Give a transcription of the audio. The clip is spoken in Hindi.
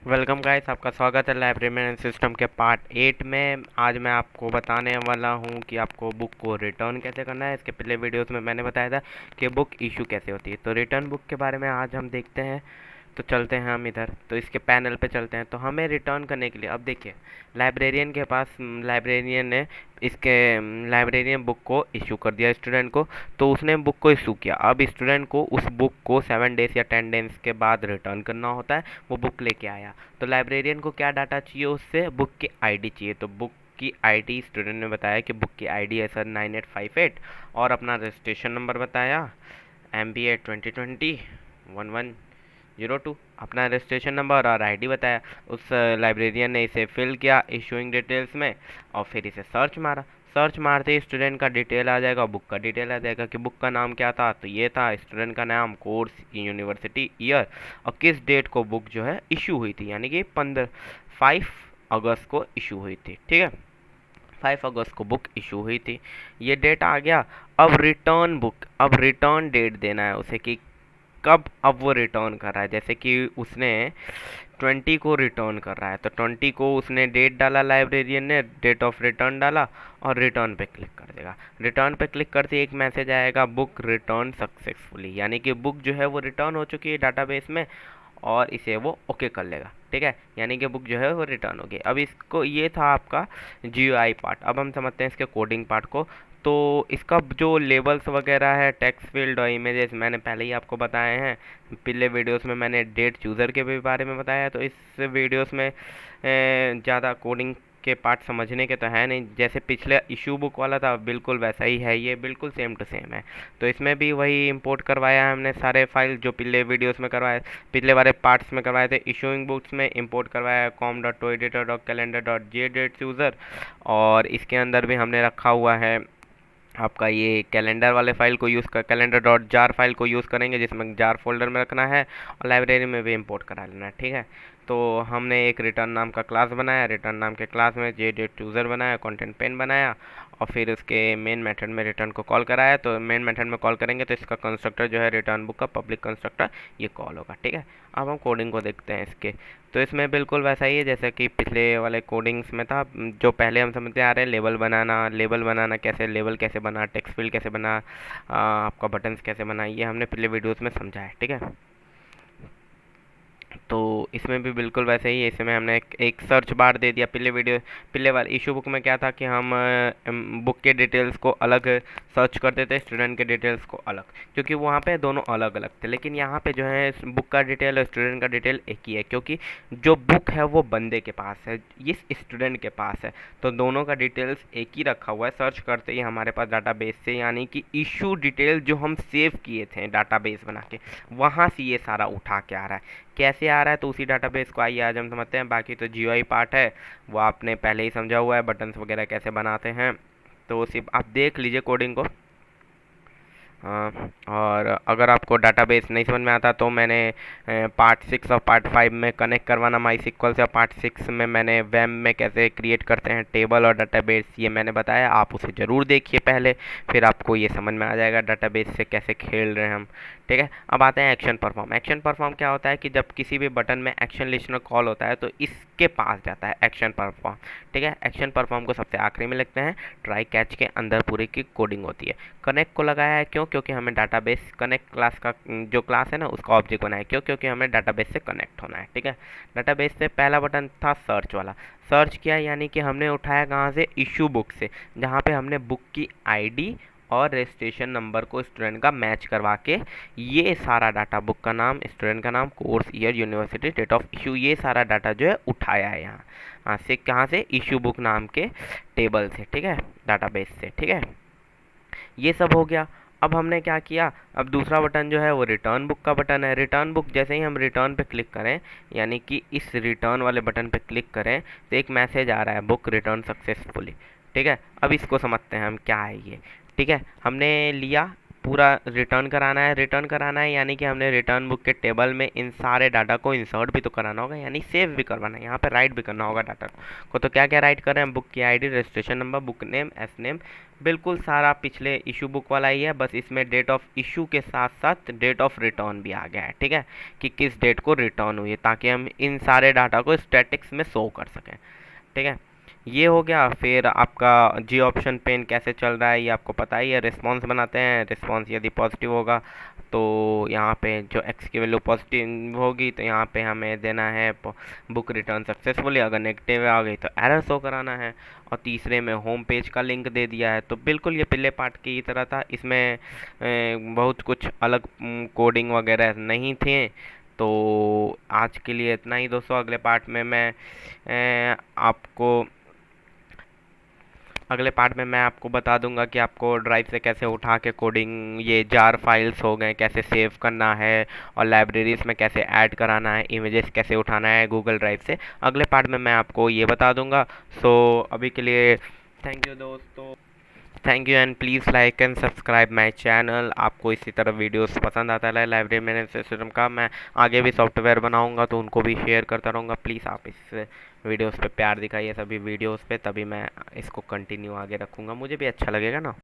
वेलकम गाइस, आपका स्वागत है लाइब्रेरी मैनेजमेंट सिस्टम के पार्ट 8 में। आज मैं आपको बताने वाला हूं कि आपको बुक को रिटर्न कैसे करना है। इसके पिछले वीडियोस में मैंने बताया था कि बुक इशू कैसे होती है, तो रिटर्न बुक के बारे में आज हम देखते हैं। तो चलते हैं हम इधर, तो इसके पैनल पे चलते हैं। तो हमें रिटर्न करने के लिए अब देखिए, लाइब्रेरियन के पास लाइब्रेरियन ने इसके लाइब्रेरियन बुक को इशू कर दिया स्टूडेंट को। तो उसने बुक को इशू किया। अब स्टूडेंट को उस बुक को 7 डेज या 10 डेज के बाद रिटर्न करना होता है। वो बुक लेके आया, तो लाइब्रेरियन को क्या डाटा चाहिए उससे? बुक की आईडी चाहिए। तो बुक की आईडी स्टूडेंट ने बताया कि बुक की आईडी है सर 9858, और अपना रजिस्ट्रेशन नंबर बताया MBA 2020 1102, अपना रजिस्ट्रेशन नंबर और आईडी बताया। उस लाइब्रेरियन ने इसे फिल किया इशूइंग डिटेल्स में, और फिर इसे सर्च मारा। सर्च मारते ही स्टूडेंट का डिटेल आ जाएगा, बुक का डिटेल आ जाएगा कि बुक का नाम क्या था। तो ये था स्टूडेंट का नाम, कोर्स, यूनिवर्सिटी, ईयर, और किस डेट को बुक जो है इशू हुई थी, यानी कि 5 अगस्त को इशू हुई थी। ठीक है, 5 अगस्त को बुक इशू हुई थी, ये डेट आ गया। अब रिटर्न बुक, अब रिटर्न डेट देना है उसे कि कब अब वो रिटर्न कर रहा है। जैसे कि उसने 20 को रिटर्न कर रहा है, तो 20 को उसने डेट डाला, लाइब्रेरियन ने डेट ऑफ रिटर्न डाला और रिटर्न पे क्लिक कर देगा। रिटर्न पे क्लिक करते ही एक मैसेज आएगा, बुक रिटर्न सक्सेसफुली, यानी कि बुक जो है वो रिटर्न हो चुकी है डाटाबेस में, और इसे वो ओके कर लेगा। ठीक है, यानी कि बुक जो है वो रिटर्न हो गई। अब इसको, ये था आपका जीयूआई पार्ट। अब हम समझते हैं इसके कोडिंग पार्ट को। तो इसका जो लेबल्स वगैरह है, टेक्स्ट फील्ड और इमेजेस, मैंने पहले ही आपको बताए हैं। पिछले वीडियोस में मैंने डेट चूज़र के भी बारे में बताया, तो इस वीडियोस में ज़्यादा कोडिंग के पार्ट समझने के तो है नहीं। जैसे पिछले इशू बुक वाला था बिल्कुल वैसा ही है, ये बिल्कुल सेम टू सेम है। तो इसमें भी वही इंपोर्ट करवाया है हमने, सारे फाइल जो पिछले वीडियोस में करवाए, पिछले वाले पार्ट्स में करवाए थे। इशूइंग बुक्स में इंपोर्ट करवाया है com.toeditor.calendar.jdate और इसके अंदर भी हमने रखा हुआ है आपका ये कैलेंडर वाले फाइल को यूज़ कर, कैलेंडर डॉट जार फाइल को यूज़ करेंगे, जिसमें जार फोल्डर में रखना है, और लाइब्रेरी में भी इंपोर्ट करा लेना है। ठीक है, तो हमने एक रिटर्न नाम का क्लास बनाया, रिटर्न नाम के क्लास में जे डेट चूज़र बनाया, कंटेंट पेन बनाया, और फिर उसके मेन मेथड में रिटर्न को कॉल कराया। तो मेन मेथड में कॉल करेंगे तो इसका कंस्ट्रक्टर जो है रिटर्न बुक का पब्लिक कंस्ट्रक्टर, ये कॉल होगा। ठीक है, अब हम कोडिंग को देखते हैं इसके। तो इसमें बिल्कुल वैसा ही है जैसे कि पिछले वाले कोडिंग्स में था। जो पहले हम समझते आ रहे हैं, लेबल बनाना कैसे, लेबल कैसे बना, टेक्स्ट फील्ड कैसे बना, आपका बटन्स कैसे बना, ये हमने पिछले वीडियोस में समझा है। ठीक है, तो इसमें भी बिल्कुल वैसे ही है। इसमें हमने एक सर्च बार दे दिया। पिछले वाले इशू बुक में क्या था कि हम बुक के डिटेल्स को अलग सर्च करते थे, स्टूडेंट के डिटेल्स को अलग, क्योंकि वहाँ पे दोनों अलग अलग थे। लेकिन यहाँ पे जो है बुक का डिटेल और स्टूडेंट का डिटेल एक ही है, क्योंकि जो बुक है वो बंदे के पास है, इस स्टूडेंट के पास है, तो दोनों का डिटेल्स एक ही रखा हुआ है। सर्च करते ही हमारे पास डाटाबेस से, यानी कि इशू डिटेल जो हम सेव किए थे डाटाबेस बना के, वहाँ से ये सारा उठा के आ रहा है। कैसे आ रहा है? तो उसी डाटाबेस को आइए आज हम समझते हैं। बाकी तो जीयूआई पार्ट है वो आपने पहले ही समझा हुआ है, बटन्स वगैरह कैसे बनाते हैं, तो सिर्फ आप देख लीजिए कोडिंग को। हाँ, और अगर आपको डाटाबेस नहीं समझ में आता तो मैंने पार्ट 6 और पार्ट 5 में कनेक्ट करवाना माई सिक्वल से, और पार्ट 6 में मैंने वैम में कैसे क्रिएट करते हैं टेबल और डाटाबेस, ये मैंने बताया। आप उसे ज़रूर देखिए पहले, फिर आपको ये समझ में आ जाएगा डाटाबेस से कैसे खेल रहे हैं हम। ठीक है, अब आते हैं एक्शन परफॉर्म। एक्शन परफॉर्म क्या होता है कि जब किसी भी बटन में एक्शन लिस्टनर कॉल होता है तो इसके पास जाता है एक्शन परफॉर्म। ठीक है, एक्शन परफॉर्म को सबसे आखिरी में लिखते हैं। ट्राई कैच के अंदर पूरी की कोडिंग होती है। कनेक्ट को लगाया है क्यों? क्योंकि हमें डाटाबेस कनेक्ट क्लास का जो क्लास है ना उसका ऑब्जेक्ट बनाया है। क्यों? क्योंकि हमें डाटाबेस से कनेक्ट होना है। ठीक है, डाटाबेस से पहला बटन था सर्च वाला। सर्च किया यानी कि हमने उठाया कहाँ से? इशू बुक से, जहाँ पे हमने बुक की आईडी और रजिस्ट्रेशन नंबर को स्टूडेंट का मैच करवा के ये सारा डाटा, बुक का नाम, स्टूडेंट का नाम, course, year, university, date of issue, ये सारा डाटा जो है उठाया है यहाँ से। कहाँ से? इशू बुक नाम के टेबल से। ठीक है, डाटाबेस से। ठीक है, ये सब हो गया। अब हमने क्या किया? अब दूसरा बटन जो है वो रिटर्न बुक का बटन है। रिटर्न बुक जैसे ही हम रिटर्न पे क्लिक करें, यानी कि इस रिटर्न वाले बटन पे क्लिक करें, तो एक मैसेज आ रहा है, बुक रिटर्न सक्सेसफुली। ठीक है, अब इसको समझते हैं हम क्या है ये। ठीक है, हमने लिया पूरा रिटर्न कराना है। रिटर्न कराना है यानी कि हमने रिटर्न बुक के टेबल में इन सारे डाटा को इंसर्ट भी तो कराना होगा, यानी सेव भी करवाना है, यहाँ पे राइट भी करना होगा डाटा को। तो क्या क्या राइट कर रहे हैं, बुक की ID, registration number, book name, S name, बिल्कुल सारा पिछले इशू बुक वाला ही है, बस इसमें डेट ऑफ इशू के साथ साथ डेट ऑफ रिटर्न भी आ गया है, ठीक है, कि किस डेट को रिटर्न हुई है, ताकि हम इन सारे डाटा को स्टैटिक्स में शो कर सकें, ठीक है। ये हो गया। फिर आपका जी ऑप्शन पेन कैसे चल रहा है ये आपको पता ही है। रिस्पॉन्स बनाते हैं, रिस्पॉन्स यदि पॉजिटिव होगा तो यहाँ पे जो एक्स की वैल्यू पॉजिटिव होगी तो यहाँ पे हमें देना है बुक रिटर्न सक्सेसफुली, अगर नेगेटिव आ गई तो एरर शो कराना है। और तीसरे में होम पेज का लिंक दे दिया है। तो बिल्कुल ये पिछले पार्ट की तरह था, इसमें बहुत कुछ अलग कोडिंग वगैरह नहीं थे। तो आज के लिए इतना ही दोस्तों। आपको अगले पार्ट में मैं आपको बता दूंगा कि आपको ड्राइव से कैसे उठा के कोडिंग, ये जार फाइल्स हो गए कैसे सेव करना है, और लाइब्रेरीज में कैसे ऐड कराना है, इमेजेस कैसे उठाना है गूगल ड्राइव से। अगले पार्ट में मैं आपको ये बता दूंगा। सो अभी के लिए थैंक यू दोस्तों, thank you and please like and subscribe my channel. आपको इसी तरह वीडियोस पसंद आता है लाइब्रेरी मैनेजमेंट सिस्टम का, मैं आगे भी सॉफ्टवेयर बनाऊंगा तो उनको भी शेयर करता रहूँगा। प्लीज़ आप इस वीडियोस पे प्यार दिखाइए सभी वीडियोस पे, तभी मैं इसको कंटिन्यू आगे रखूँगा, मुझे भी अच्छा लगेगा ना।